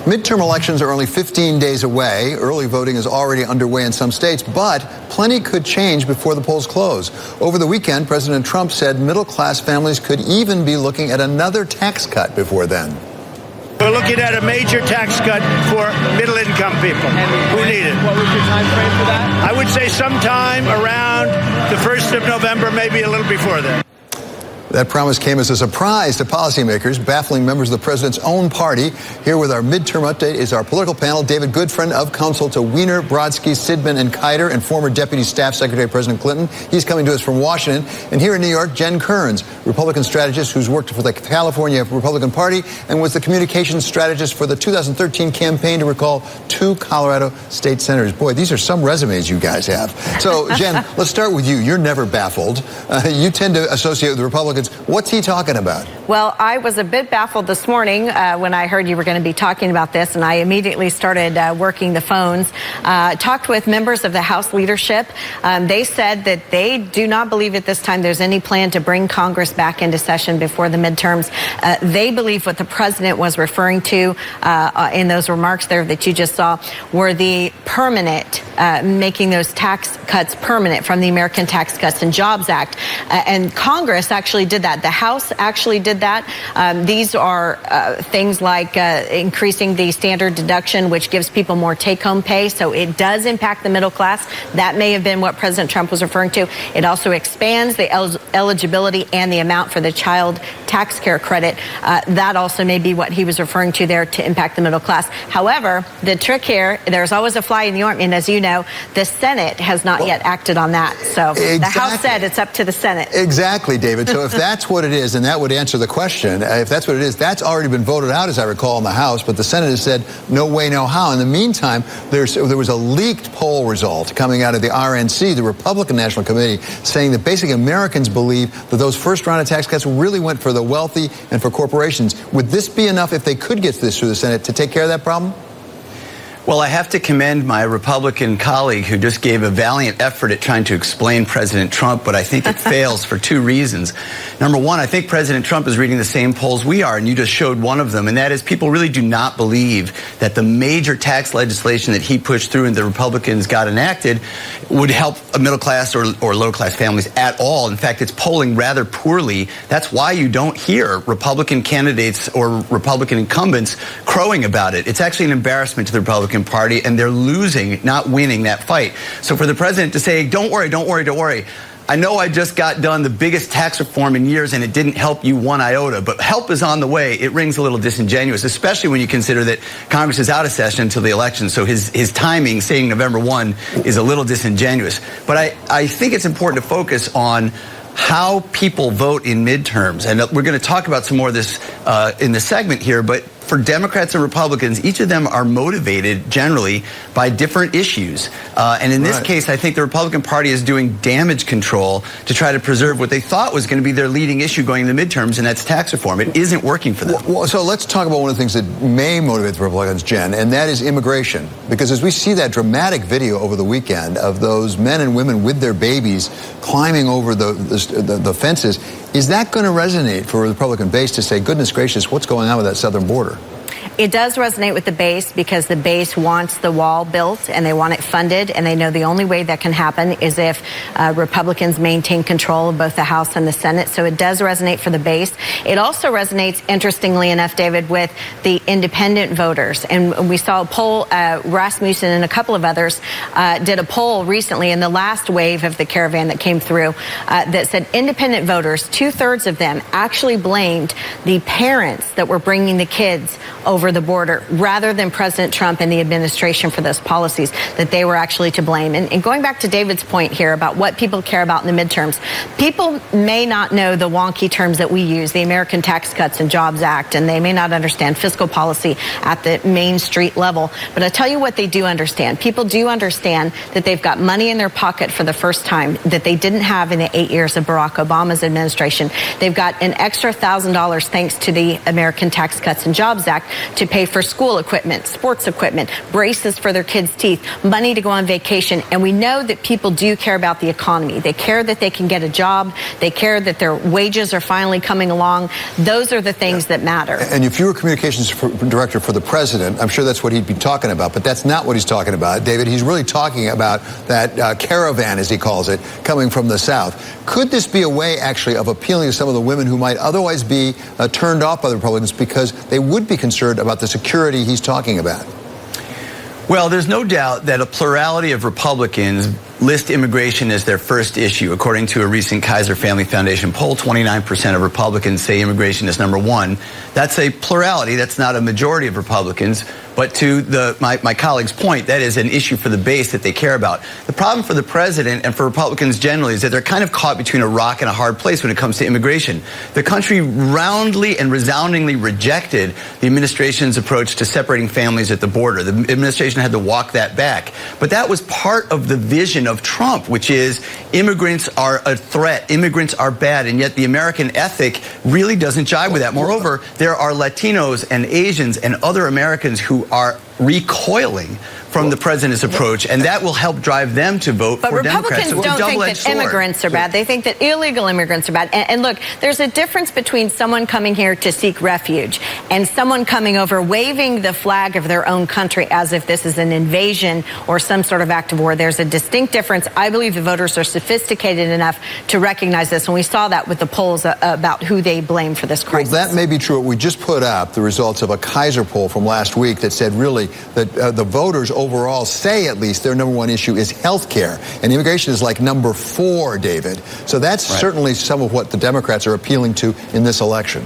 Midterm elections are only 15 days away. Early voting is already underway in some states, but plenty could change before the polls close. Over the weekend, President Trump said middle-class families could even be looking at another tax cut before then. We're looking at a major tax cut for middle-income people who need it. What was your time frame for that? I would say sometime around the 1st of November, maybe a little before that. That promise came as a surprise to policymakers, baffling members of the president's own party. Here with our midterm update is our political panel, David Goodfriend of counsel to Weiner, Brodsky, Sidman, and Kiter, and former Deputy Staff Secretary President Clinton. He's coming to us from Washington. And here in New York, Jen Kerns, Republican strategist who's worked for the California Republican Party and was the communications strategist for the 2013 campaign to recall 2 Colorado state senators. Boy, these are some resumes you guys have. So, Jen, let's start with you. You're never baffled. You tend to associate with the Republicans. What's he talking about? Well, I was a bit baffled this morning when I heard you were going to be talking about this, and I immediately started working the phones. Talked with members of the House leadership. They said that they do not believe at this time there's any plan to bring Congress back into session before the midterms. They believe what the president was referring to in those remarks there that you just saw were the permanent, making those tax cuts permanent from the American Tax Cuts and Jobs Act. And Congress actually did that. The House actually did that. These are things like increasing the standard deduction, which gives people more take-home pay. So it does impact the middle class. That may have been what President Trump was referring to. It also expands the eligibility and the amount for the child tax care credit. That also may be what he was referring to there to impact the middle class. However, the trick here, there's always a fly in the ointment. As you know, the Senate has not yet acted on that. So exactly. The House said it's up to the Senate. Exactly, David. So if that's what it is, and that would answer the question, if that's what it is, that's already been voted out, as I recall, in the House, but the Senate has said no way, no how. In the meantime, there was a leaked poll result coming out of the RNC, the Republican National Committee, saying that basically Americans believe that those first round of tax cuts really went for the wealthy and for corporations. Would this be enough, if they could get this through the Senate, to take care of that problem? Well, I have to commend my Republican colleague who just gave a valiant effort at trying to explain President Trump, but I think it fails for 2 reasons. Number one, I think President Trump is reading the same polls we are, and you just showed one of them, and that is people really do not believe that the major tax legislation that he pushed through and the Republicans got enacted would help a middle class or low class families at all. In fact, it's polling rather poorly. That's why you don't hear Republican candidates or Republican incumbents crowing about it. It's actually an embarrassment to the Republican Party, and they're losing, not winning that fight. So for the president to say, don't worry, don't worry, don't worry. I know I just got done the biggest tax reform in years and it didn't help you one iota, but help is on the way. It rings a little disingenuous, especially when you consider that Congress is out of session until the election. So his timing, saying November 1, is a little disingenuous. But I think it's important to focus on how people vote in midterms. And we're going to talk about some more of this in the segment here, but for Democrats and Republicans, each of them are motivated generally by different issues. And in this case, I think the Republican Party is doing damage control to try to preserve what they thought was going to be their leading issue going into the midterms, and that's tax reform. It isn't working for them. Well, so let's talk about one of the things that may motivate the Republicans, Jen, and that is immigration. Because as we see that dramatic video over the weekend of those men and women with their babies climbing over the fences, is that going to resonate for the Republican base to say, goodness gracious, what's going on with that southern border? It does resonate with the base because the base wants the wall built and they want it funded, and they know the only way that can happen is if Republicans maintain control of both the House and the Senate. So it does resonate for the base. It also resonates, interestingly enough, David, with the independent voters. And we saw a poll, Rasmussen and a couple of others did a poll recently in the last wave of the caravan that came through that said independent voters, 2/3 of them actually blamed the parents that were bringing the kids over the border rather than President Trump and the administration for those policies, that they were actually to blame. And going back to David's point here about what people care about in the midterms, people may not know the wonky terms that we use, the American Tax Cuts and Jobs Act, and they may not understand fiscal policy at the Main Street level. But I'll tell you what they do understand. People do understand that they've got money in their pocket for the first time that they didn't have in the 8 years of Barack Obama's administration. They've got an extra $1,000 thanks to the American Tax Cuts and Jobs Act to pay for school equipment, sports equipment, braces for their kids' teeth, money to go on vacation. And we know that people do care about the economy. They care that they can get a job. They care that their wages are finally coming along. Those are the things that matter. And if you were communications director for the president, I'm sure that's what he'd be talking about, but that's not what he's talking about, David. He's really talking about that caravan, as he calls it, coming from the South. Could this be a way, actually, of appealing to some of the women who might otherwise be turned off by the Republicans because they would be concerned about the security he's talking about? Well, there's no doubt that a plurality of Republicans list immigration as their first issue. According to a recent Kaiser Family Foundation poll, 29% of Republicans say immigration is number one. That's a plurality. That's not a majority of Republicans. But to my colleague's point, that is an issue for the base that they care about. The problem for the president and for Republicans generally is that they're kind of caught between a rock and a hard place when it comes to immigration. The country roundly and resoundingly rejected the administration's approach to separating families at the border. The administration had to walk that back. But that was part of the vision of Trump, which is immigrants are a threat, immigrants are bad, and yet the American ethic really doesn't jive with that. Moreover, there are Latinos and Asians and other Americans who are recoiling from the president's approach, and that will help drive them to vote for Democrats. But Republicans don't think that immigrants are bad. They think that illegal immigrants are bad. And look, there's a difference between someone coming here to seek refuge and someone coming over waving the flag of their own country as if this is an invasion or some sort of act of war. There's a distinct difference. I believe the voters are sophisticated enough to recognize this, and we saw that with the polls about who they blame for this crisis. Well, that may be true. We just put up the results of a Kaiser poll from last week that said really that the voters overall say at least their number one issue is health care. And immigration is like number 4, David. So that's certainly some of what the Democrats are appealing to in this election.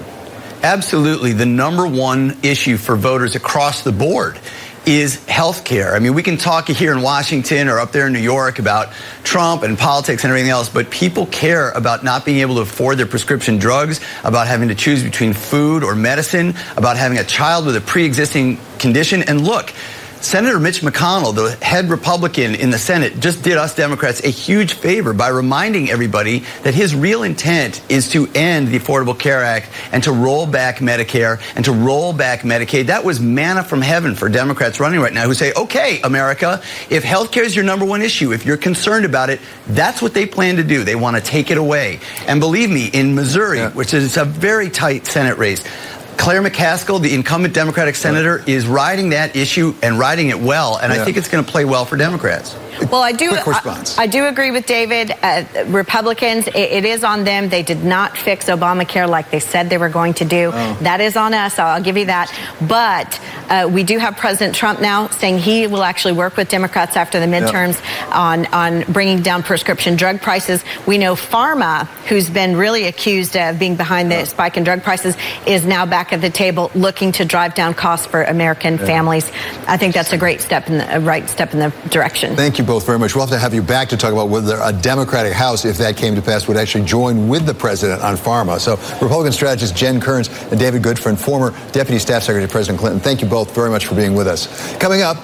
Absolutely. The number one issue for voters across the board is health care. I mean, we can talk here in Washington or up there in New York about Trump and politics and everything else, but people care about not being able to afford their prescription drugs, about having to choose between food or medicine, about having a child with a pre-existing condition. And look, Senator Mitch McConnell, the head Republican in the Senate, just did us Democrats a huge favor by reminding everybody that his real intent is to end the Affordable Care Act and to roll back Medicare and to roll back Medicaid. That was manna from heaven for Democrats running right now who say, okay, America, if health care is your number one issue, if you're concerned about it, that's what they plan to do. They want to take it away. And believe me, in Missouri, which is a very tight Senate race, Claire McCaskill, the incumbent Democratic senator, is riding that issue and riding it well, and I think it's going to play well for Democrats. Well, I do agree with David. Republicans, it is on them. They did not fix Obamacare like they said they were going to do. That is on us. I'll give you that. But we do have President Trump now saying he will actually work with Democrats after the midterms on bringing down prescription drug prices. We know pharma, who's been really accused of being behind the spike in drug prices, is now back at the table looking to drive down costs for American families. I think that's a great step in the right step in the direction. Thank you both very much. We'll have to have you back to talk about whether a Democratic House, if that came to pass, would actually join with the president on pharma. So Republican strategist Jen Kerns and David Goodfriend, former Deputy Staff Secretary to President Clinton, thank you both very much for being with us. Coming up.